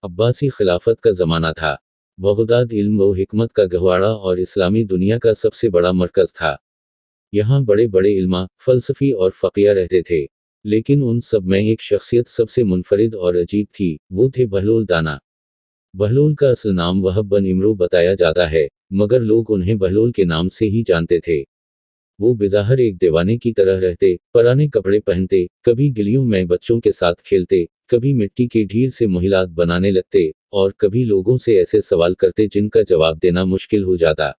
अब्बासी खिलाफत का ज़माना था। बगदाद इल्म व हिकमत का गहवाड़ा और इस्लामी दुनिया का सबसे बड़ा मरकज़ था। यहाँ बड़े बड़े इल्मा, फ़लसफ़ी और फ़क़िया रहते थे। लेकिन उन सब में एक शख्सियत सबसे मुनफरिद और अजीब थी, वो थे बहलोल दाना। बहलोल का असल नाम वहब बन इमरो बताया जाता है, मगर लोग उन्हें बहलोल के नाम से ही जानते थे। वो बेज़ाहिर एक दीवाने की तरह रहते, पुराने कपड़े पहनते, कभी गलियों में बच्चों के साथ खेलते, कभी मिट्टी के ढेर से मोहिलात बनाने लगते, और कभी लोगों से ऐसे सवाल करते जिनका जवाब देना मुश्किल हो जाता।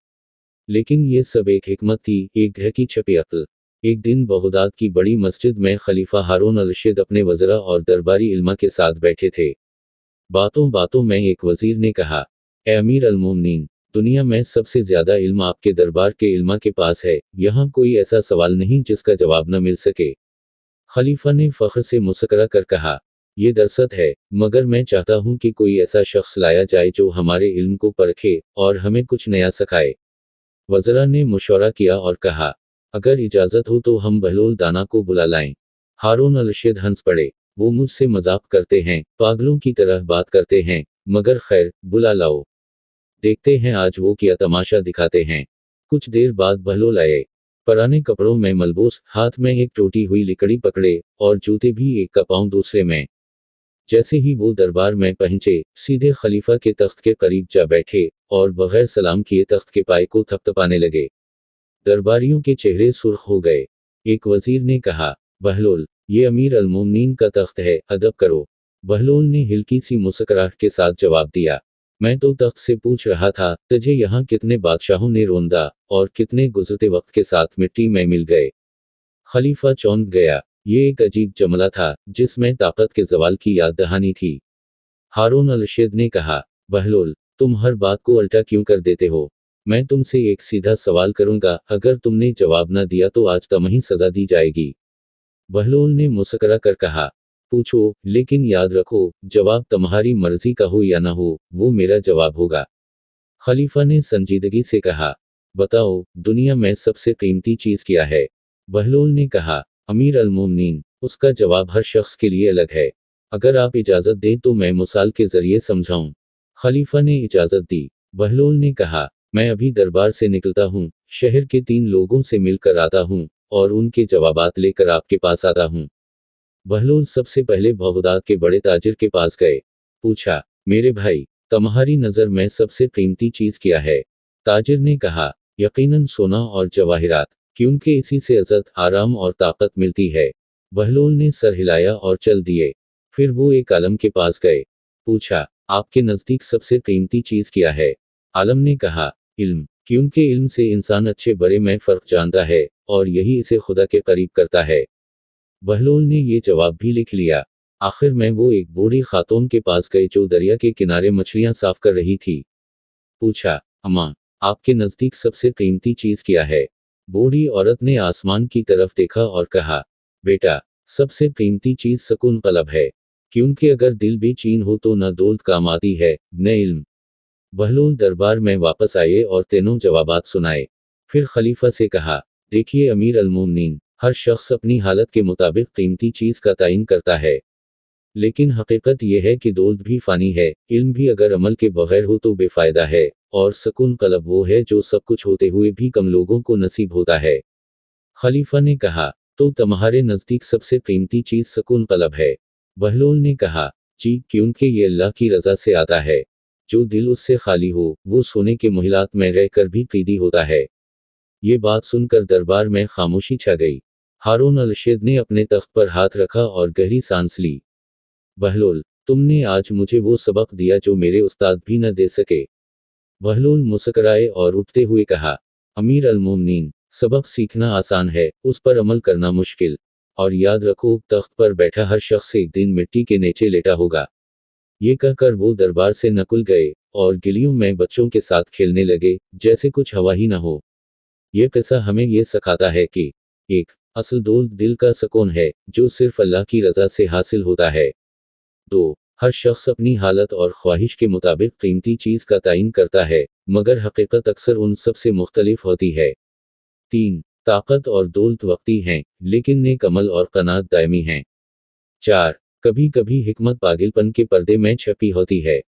लेकिन ये सब एक हिकमत थी, एक घर की छपी अक्ल। एक दिन बगदाद की बड़ी मस्जिद में खलीफा हारून अल रशीद अपने वज़रा और दरबारी इल्मा के साथ बैठे थे। बातों बातों में एक वजीर ने कहा, ए अमीर अल मोमिनीन, दुनिया में सबसे ज्यादा इल्म आपके दरबार के इल्मा के पास है, यहाँ कोई ऐसा सवाल नहीं जिसका जवाब न मिल सके। खलीफा ने फख्र से मुस्करा कर कहा, ये दरसत है, मगर मैं चाहता हूँ कि कोई ऐसा शख्स लाया जाए जो हमारे इल्म को परखे और हमें कुछ नया सिखाए। वज़रा ने मुशवरा किया और कहा, अगर इजाज़त हो तो हम बहलोल दाना को बुला लाएं। हारून अल रशीद हंस पड़े। वो मुझसे मजाक करते हैं, पागलों की तरह बात करते हैं, मगर खैर, बुला लाओ। देखते हैं आज वो क्या तमाशा दिखाते हैं। कुछ देर बाद बहलोल आए। पुराने कपड़ों में मलबूस, हाथ में एक टूटी हुई लकड़ी पकड़े, और जूते भी एक का पांव दूसरे में। जैसे ही वो दरबार में पहुंचे, सीधे खलीफा के तख्त के करीब जा बैठे, और बगैर सलाम किए तख्त के पाए को थपथपाने लगे। दरबारियों के चेहरे सुर्ख हो गए। एक वजीर ने कहा, बहलोल, ये अमीर अल मोमिनीन का तख्त है, अदब करो। बहलोल ने हल्की सी मुस्कुराहट के साथ जवाब दिया, मैं तो तख्त से पूछ रहा था, तुझे यहाँ कितने बादशाहों ने रोंदा, और कितने गुजरते वक्त के साथ मिट्टी में मिल गए। खलीफा चौंक गया। ये एक अजीब जमला था, जिसमें ताकत के जवाल की याद दहानी थी। हारून अल रशीद ने कहा, बहलोल, तुम हर बात को उल्टा क्यों कर देते हो? मैं तुमसे एक सीधा सवाल करूंगा, अगर तुमने जवाब न दिया तो आज तुम्हें सजा दी जाएगी। बहलोल ने मुस्कुरा कर कहा, पूछो, लेकिन याद रखो, जवाब तुम्हारी मर्जी का हो या ना हो, वो मेरा जवाब होगा। खलीफा ने संजीदगी से कहा, बताओ, दुनिया में सबसे कीमती चीज क्या है? बहलोल ने कहा, अमीर अल मोमिनीन, उसका जवाब हर शख्स के लिए अलग है। अगर आप इजाजत दें तो मैं मिसाल के जरिए समझाऊं। खलीफा ने इजाजत दी। बहलोल ने कहा, मैं अभी दरबार से निकलता हूँ, शहर के 3 लोगों से मिलकर आता हूँ, और उनके जवाबात लेकर आपके पास आता हूँ। बहलोल सबसे पहले बगदाद के बड़े ताजिर के पास गए। पूछा, मेरे भाई, तुम्हारी नज़र में सबसे कीमती चीज़ क्या है? ताजिर ने कहा, यकीनन सोना और जवाहिरात, क्योंकि इसी से इज़्ज़त, आराम और ताकत मिलती है। बहलोल ने सर हिलाया और चल दिए। फिर वो एक आलम के पास गए। पूछा, आपके नज़दीक सबसे कीमती चीज़ क्या है? आलम ने कहा, इल्म, क्योंकि इल्म से इंसान अच्छे बुरे में फ़र्क जानता है, और यही इसे खुदा के करीब करता है। बहलोल ने ये जवाब भी लिख लिया। आखिर में वो एक बूढ़ी खातून के पास गए जो दरिया के किनारे मछलियां साफ कर रही थी। पूछा, अम्मा, आपके नज़दीक सबसे कीमती चीज़ क्या है? बूढ़ी औरत ने आसमान की तरफ देखा और कहा, बेटा, सबसे कीमती चीज़ सुकून कल्ब है, क्योंकि अगर दिल बेचैन हो तो न दौलत काम आती है, न इल्म। बहलोल दरबार में वापस आए और तीनों जवाबात सुनाए। फिर खलीफा से कहा, देखिए अमीर अल मोमिनीन, हर शख्स अपनी हालत के मुताबिक कीमती चीज़ का तयन करता है। लेकिन हकीकत यह है कि दौलत भी फ़ानी है, इल्म भी अगर अमल के बगैर हो तो बेफ़ायदा है, और सुकून कल्ब वो है जो सब कुछ होते हुए भी कम लोगों को नसीब होता है। खलीफा ने कहा, तो तुम्हारे नज़दीक सबसे कीमती चीज़ सुकून कल्ब है? बहलोल ने कहा, जी, क्योंकि ये अल्लाह की रज़ा से आता है। जो दिल उससे खाली हो, वो सोने के मोहलात में रहकर भी क़ीदी होता है। ये बात सुनकर दरबार में खामोशी छा गई। हारून अल रशीद ने अपने तख्त पर हाथ रखा और गहरी सांस ली। बहलोल, तुमने आज मुझे वो सबक दिया जो मेरे उस्ताद भी न दे सके। बहलोल मुस्कराए और उठते हुए कहा, अमीर अल मोमिनीन, सबक सीखना आसान है, उस पर अमल करना मुश्किल। और याद रखो, तख्त पर बैठा हर शख्स एक दिन मिट्टी के नीचे लेटा होगा। ये कहकर वो दरबार से नकुल गए, और गिलियों में बच्चों के साथ खेलने लगे, जैसे कुछ हवा ही न हो। ये किस्सा हमें ये सिखाता है कि एक, असल दौलत दिल का सुकून है, जो सिर्फ अल्लाह की रज़ा से हासिल होता है। 2. हर शख्स अपनी हालत और ख्वाहिश के मुताबिक कीमती चीज़ का तयन करता है, मगर हकीकत अक्सर उन सब से मुख्तलिफ होती है। 3. ताकत और दौलत वक्ती हैं, लेकिन नेक अमल और कनात दायमी हैं। 4. कभी कभी हिकमत पागलपन के पर्दे में छपी होती है।